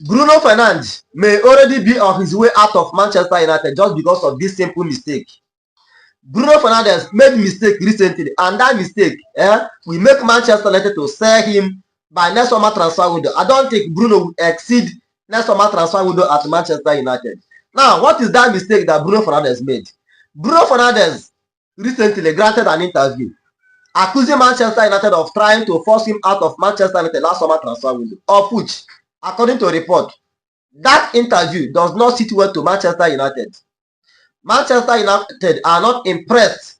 Bruno Fernandes may already be on his way out of Manchester United just because of this simple mistake. Bruno Fernandes made mistake recently, and that mistake will make Manchester United to sell him by next summer transfer window. I don't think Bruno will exceed next summer transfer window at Manchester United. Now, what is that mistake that Bruno Fernandes made? Bruno Fernandes recently granted an interview accusing Manchester United of trying to force him out of Manchester United last summer transfer window, of which, according to a report, that interview does not sit well to Manchester United. Manchester United are not impressed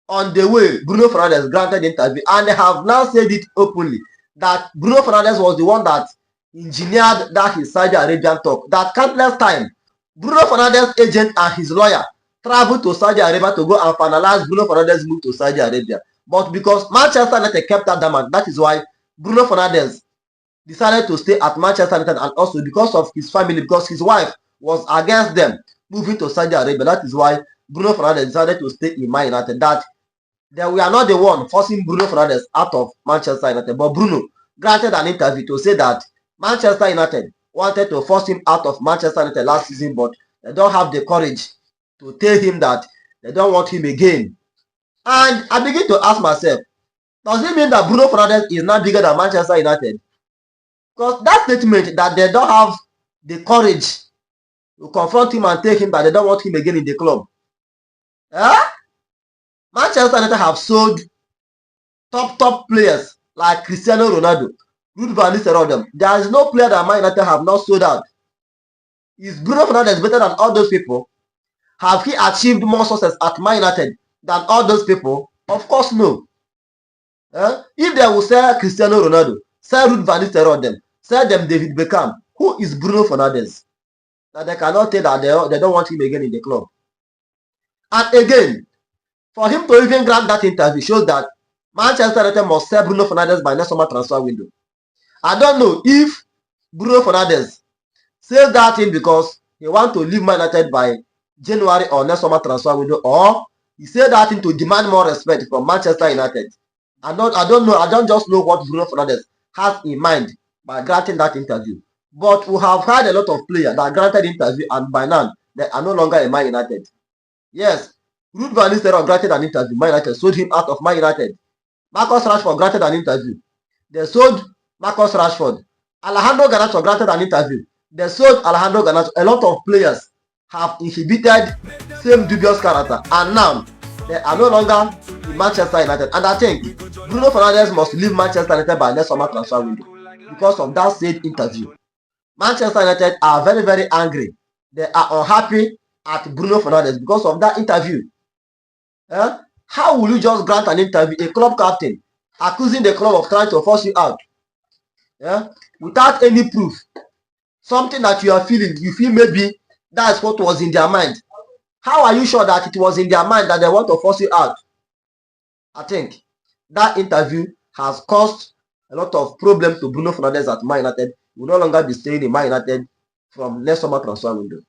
on the way Bruno Fernandes granted the interview, and they have now said it openly that Bruno Fernandes was the one that engineered that his Saudi Arabian talk. That countless time, Bruno Fernandes' agent and his lawyer traveled to Saudi Arabia to go and finalize Bruno Fernandes' move to Saudi Arabia. But because Manchester United kept that demand, that is why Bruno Fernandes decided to stay at Manchester United, and also because of his family, because his wife was against them moving to Saudi Arabia. That is why Bruno Fernandes decided to stay in Man United. That we are not the one forcing Bruno Fernandes out of Manchester United, but Bruno granted an interview to say that Manchester United wanted to force him out of Manchester United last season, but they don't have the courage to tell him that they don't want him again. And I begin to ask myself, does it mean that Bruno Fernandes is not bigger than Manchester United? Because that statement that they don't have the courage to confront him and tell him that they don't want him again in the club. Manchester United have sold top players like Cristiano Ronaldo, Ruud van Nistelrooy. There is no player that Man United have not sold out. Is Bruno Fernandes better than all those people? Have he achieved more success at Man United than all those people? Of course no. If they will sell Cristiano Ronaldo, sell Ruud van Nistelrooy, sell them David Beckham, who is Bruno Fernandes? That they cannot tell that they don't want him again in the club. And again, for him to even grant that interview shows that Manchester United must sell Bruno Fernandes by next summer transfer window. I don't know if Bruno Fernandes says that thing because he wants to leave Man United by January or next summer transfer window, or he said that thing to demand more respect from Manchester United. I don't know. I don't just know what Bruno Fernandes has in mind by granting that interview. But we have had a lot of players that granted interview, and by now they are no longer in Man United. Yes, Ruud van Nistelrooy granted an interview. Man United sold him out of Man United. Marcus Rashford granted an interview. They sold Marcus Rashford. Alejandro Garnacho granted an interview. They sold Alejandro Garnacho. A lot of players have inhibited same dubious character, and now they are no longer in Manchester United. And I think Bruno Fernandes must leave Manchester United by next summer transfer window because of that said interview. Manchester United are very, very angry. They are unhappy at Bruno Fernandes because of that interview. How will you just grant an interview, a club captain, accusing the club of trying to force you out? Without any proof. Something that you are feeling, you feel maybe that's what was in their mind. How are you sure that it was in their mind that they want to force you out? I think that interview has caused a lot of problems to Bruno Fernandes at Man United. He will no longer be staying in Man United from next summer transfer window.